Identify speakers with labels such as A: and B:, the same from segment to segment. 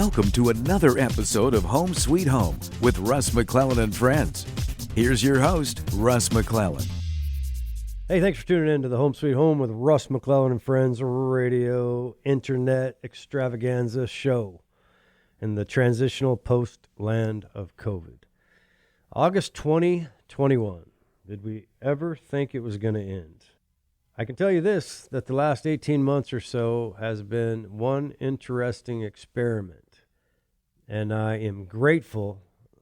A: Welcome to another episode of Home Sweet Home with Russ McClellan and Friends. Here's your host, Russ McClellan.
B: Hey, thanks for tuning in to the Home Sweet Home with Russ McClellan and Friends radio internet extravaganza show in the transitional post-land of COVID. August 2021. Did we ever think it was going to end? I can tell you this, that the last 18 months or so has been one interesting experiment. And I am grateful.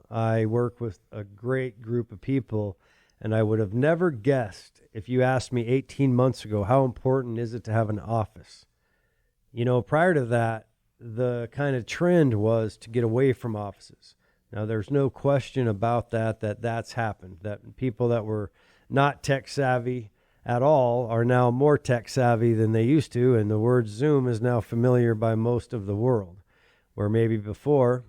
B: I work with a great group of people, and I would have never guessed if you asked me 18 months ago, how important is it to have an office? You know, prior to that, the kind of trend was to get away from offices. Now, there's no question about that's happened, that people that were not tech savvy at all are now more tech savvy than they used to, and the word Zoom is now familiar by most of the world, where maybe before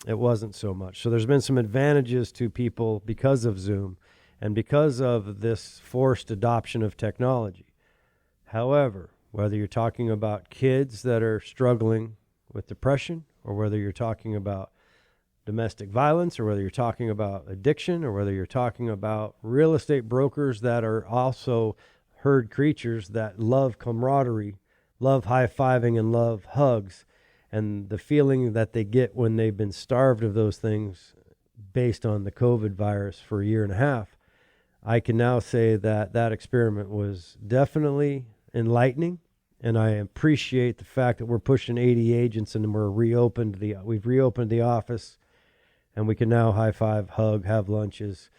B: it wasn't so much. So there's been some advantages to people because of Zoom and because of this forced adoption of technology. However, whether you're talking about kids that are struggling with depression, or whether you're talking about domestic violence, or whether you're talking about addiction, or whether you're talking about real estate brokers that are also herd creatures that love camaraderie, love high-fiving, and love hugs, and the feeling that they get when they've been starved of those things based on the COVID virus for a year and a half, I can now say that that experiment was definitely enlightening, and I appreciate the fact that we're pushing 80 agents and we've reopened the office. And we can now high five, hug, have lunches,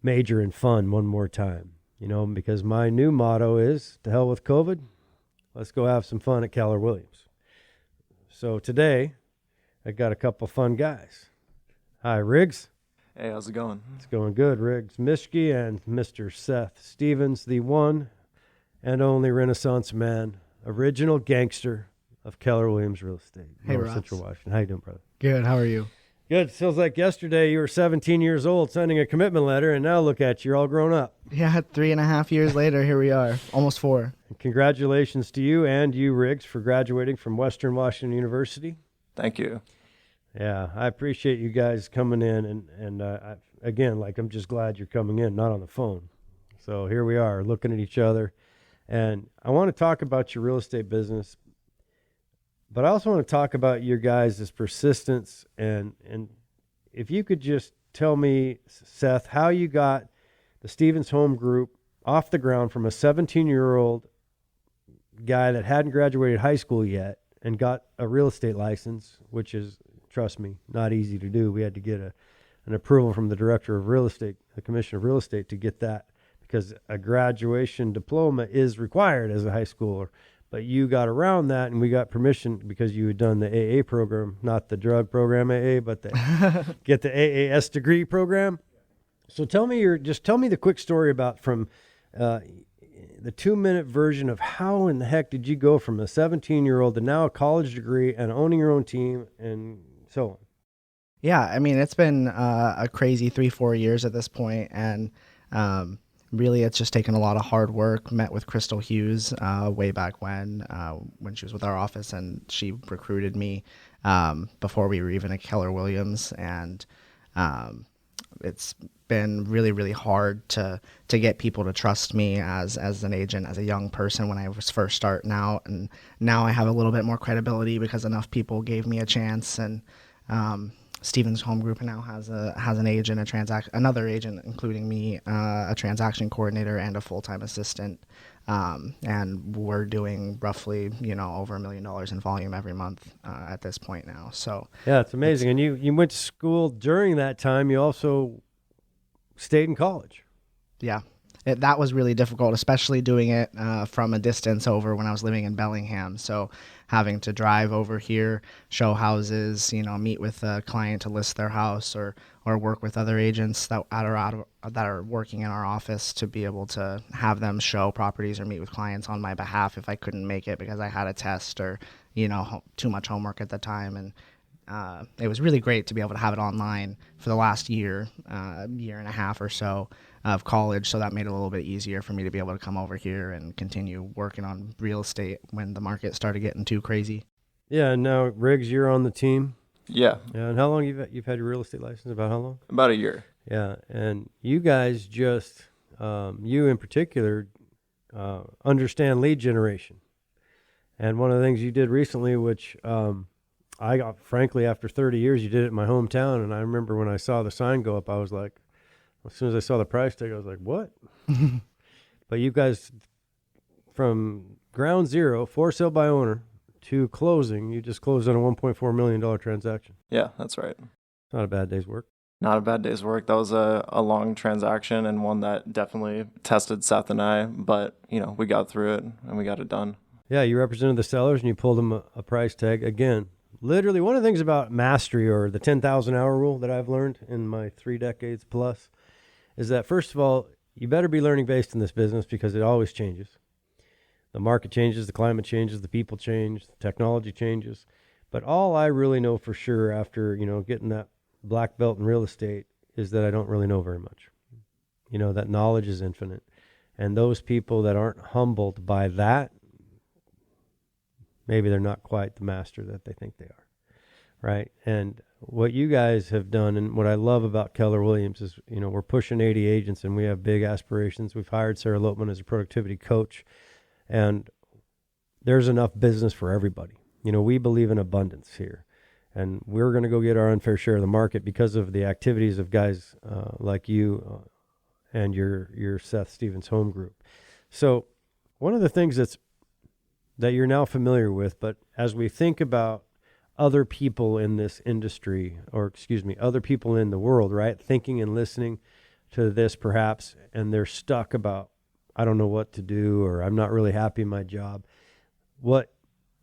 B: major and fun one more time, because my new motto is to hell with COVID. Let's go have some fun at Keller Williams. So today I got a couple fun guys. Hi, Riggs.
C: Hey, how's it going?
B: It's going good. Riggs Mischke and Mr. Seth Stevens, the one and only Renaissance man, original gangster of Keller Williams Real Estate.
D: Hey, Russ.
B: Central Washington. How you doing, brother?
D: Good. How are you?
B: Good. Feels like yesterday you were 17 years old signing a commitment letter, and now look at you, you're all grown up.
D: Yeah, 3.5 years later, here we are, almost 4.
B: And congratulations to you and you, Riggs, for graduating from Western Washington University.
C: Thank you.
B: Yeah, I appreciate you guys coming in, and again, I'm just glad you're coming in, not on the phone. So here we are, looking at each other, and I want to talk about your real estate business. But I also want to talk about your guys' persistence, and if you could just tell me, Seth, how you got the Stevens Home Group off the ground from a 17-year-old guy that hadn't graduated high school yet and got a real estate license, which is, trust me, not easy to do. We had to get an approval from the director of real estate, the commissioner of real estate, to get that, because a graduation diploma is required as a high schooler. But you got around that, and we got permission because you had done the AA program, not the drug program AA, but get the AAS degree program. So tell me the quick story about from the 2-minute version of how in the heck did you go from a 17-year-old to now a college degree and owning your own team and so on.
D: Yeah, I mean, it's been a crazy 3-4 years at this point, and really, it's just taken a lot of hard work. Met with Crystal Hughes way back when she was with our office, and she recruited me before we were even at Keller Williams. And it's been really, really hard to get people to trust me as an agent, as a young person when I was first starting out. And now I have a little bit more credibility because enough people gave me a chance. And Stevens Home Group now has an agent, another agent, including me, a transaction coordinator and a full-time assistant, and we're doing roughly over $1 million in volume every month at this point now. So
B: yeah, it's amazing. And you went to school during that time. You also stayed in college.
D: Yeah. That was really difficult, especially doing it from a distance over when I was living in Bellingham. So having to drive over here, show houses, meet with a client to list their house, or work with other agents that are working in our office to be able to have them show properties or meet with clients on my behalf if I couldn't make it because I had a test or too much homework at the time. And it was really great to be able to have it online for the last year and a half or so of college, so that made it a little bit easier for me to be able to come over here and continue working on real estate when the market started getting too crazy.
B: Yeah, and now Riggs, you're on the team.
C: Yeah,
B: Yeah, and how long you've had your real estate license? About how long?
C: about a year.
B: Yeah, and you guys just, you in particular, understand lead generation. And one of the things you did recently, which I got, frankly, after 30 years, you did it in my hometown. And I remember when I saw the sign go up, I was like, as soon as I saw the price tag, I was like, what? But you guys, from ground zero, for sale by owner, to closing, you just closed on a $1.4 million transaction.
C: Yeah, that's right.
B: It's not a bad day's work.
C: Not a bad day's work. That was a long transaction and one that definitely tested Seth and I, but, we got through it and we got it done.
B: Yeah, you represented the sellers and you pulled them a price tag. Again, literally one of the things about mastery, or the 10,000 hour rule, that I've learned in my 3 decades plus, is that, first of all, you better be learning based in this business, because it always changes. The market changes, the climate changes, the people change, the technology changes. But all I really know for sure after, getting that black belt in real estate is that I don't really know very much. That knowledge is infinite. And those people that aren't humbled by that, maybe they're not quite the master that they think they are, right? And what you guys have done, and what I love about Keller Williams is, we're pushing 80 agents and we have big aspirations. We've hired Sarah Lopman as a productivity coach, and there's enough business for everybody. We believe in abundance here, and we're going to go get our unfair share of the market because of the activities of guys like you and your Seth Stevens home group. So one of the things that you're now familiar with, but as we think about other people in this industry, other people in the world, right, thinking and listening to this perhaps, and they're stuck about, I don't know what to do, or I'm not really happy in my job. What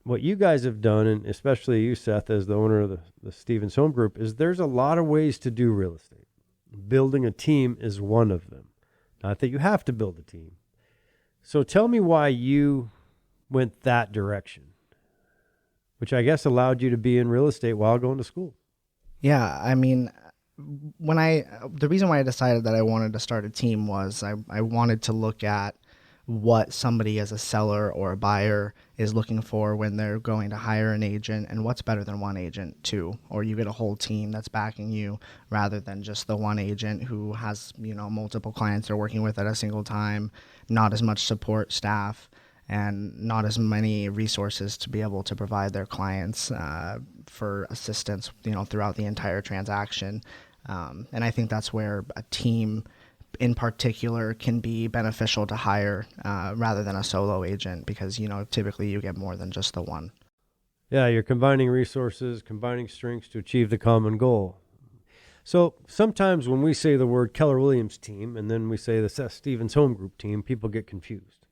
B: you guys have done, and especially you, Seth, as the owner of the Stevens Home Group, is there's a lot of ways to do real estate. Building a team is one of them. Not that you have to build a team. So tell me why you went that direction, which I guess allowed you to be in real estate while going to school.
D: Yeah, I mean, the reason why I decided that I wanted to start a team was I wanted to look at what somebody as a seller or a buyer is looking for when they're going to hire an agent, and what's better than one agent too, or you get a whole team that's backing you rather than just the one agent who has, multiple clients they're working with at a single time, not as much support staff, and not as many resources to be able to provide their clients for assistance, throughout the entire transaction. And I think that's where a team in particular can be beneficial to hire rather than a solo agent, because, typically you get more than just the one.
B: Yeah, you're combining resources, combining strengths to achieve the common goal. So sometimes when we say the word Keller Williams team and then we say the Seth Stevens Home Group team, people get confused.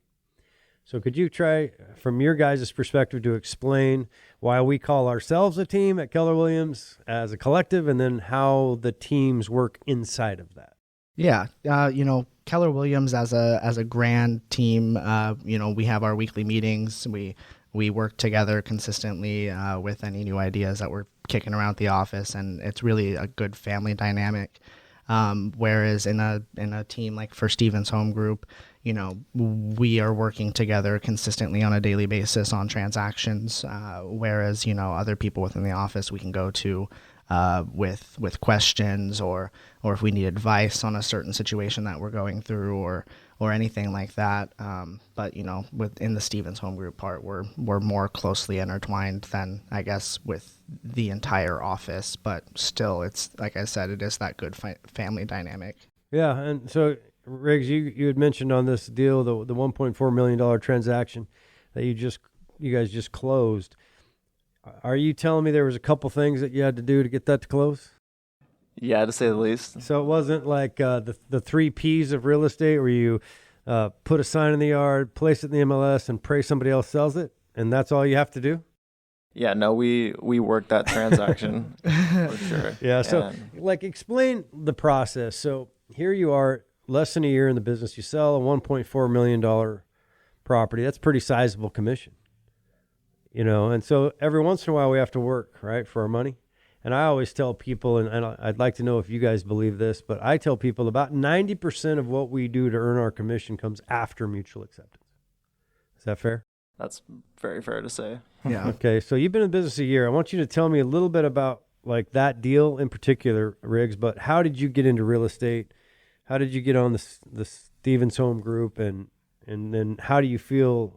B: So could you try, from your guys' perspective, to explain why we call ourselves a team at Keller Williams as a collective, and then how the teams work inside of that?
D: Yeah, Keller Williams as a grand team, we have our weekly meetings. We work together consistently with any new ideas that we're kicking around the office, and it's really a good family dynamic. Whereas in a team like for Stevens Home Group, we are working together consistently on a daily basis on transactions. Whereas, other people within the office we can go to with questions, or if we need advice on a certain situation that we're going through, or anything like that. But within the Stevens Home Group part, we're more closely intertwined than, I guess, with the entire office. But still, it's like I said, it is that good family dynamic.
B: Yeah, and so Riggs, you had mentioned on this deal the $1.4 million transaction that you guys just closed. Are you telling me there was a couple things that you had to do to get that to close?
C: Yeah, to say the least.
B: So it wasn't like the 3 Ps of real estate where you put a sign in the yard, place it in the MLS, and pray somebody else sells it, and that's all you have to do?
C: Yeah, no, we worked that transaction for sure.
B: Yeah, so explain the process. So here you are, less than a year in the business. You sell a $1.4 million property. That's pretty sizable commission. And so every once in a while we have to work, right, for our money. And I always tell people, and I'd like to know if you guys believe this, but I tell people about 90% of what we do to earn our commission comes after mutual acceptance. Is that fair?
C: That's very fair to say.
D: Yeah.
B: Okay, so you've been in business a year. I want you to tell me a little bit about like that deal in particular, Riggs, but how did you get into real estate? How did you get on the Stevens Home Group, and then how do you feel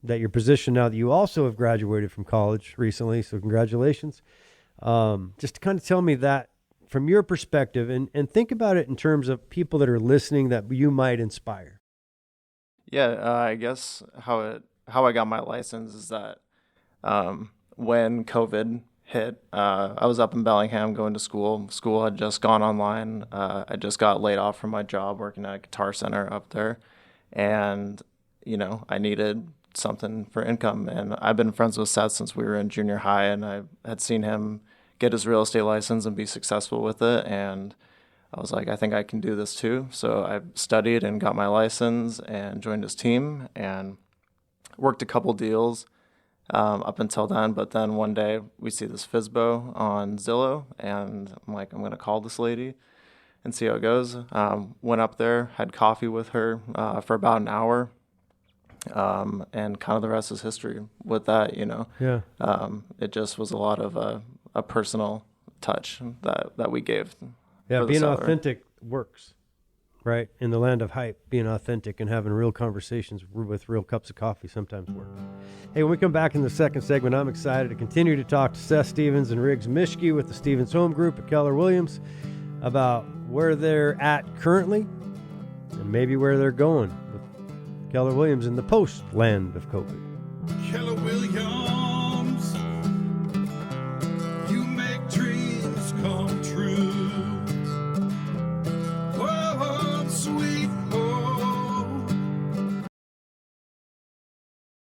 B: that your position now that you also have graduated from college recently, so congratulations. Just to kind of tell me that from your perspective, and think about it in terms of people that are listening that you might inspire.
C: Yeah, I guess how I got my license is that when COVID hit, I was up in Bellingham going to school. School had just gone online. I just got laid off from my job working at a Guitar Center up there, and I needed something for income. And I've been friends with Seth since we were in junior high, and I had seen him get his real estate license and be successful with it. And I was like, I think I can do this too. So I studied and got my license and joined his team and worked a couple deals up until then. But then one day we see this FSBO on Zillow, and I'm like, I'm going to call this lady and see how it goes. Went up there, had coffee with her for about an hour. And kind of the rest is history with that,
B: Yeah.
C: It just was a lot of a personal touch that we gave.
B: Yeah,
C: for the
B: being
C: seller.
B: authentic works, right? In the land of hype, being authentic and having real conversations with real cups of coffee sometimes works. Hey, when we come back in the second segment, I'm excited to continue to talk to Seth Stevens and Riggs Mischke with the Stevens Home Group at Keller Williams about where they're at currently and maybe where they're going with Keller Williams in the post land of COVID.
E: Keller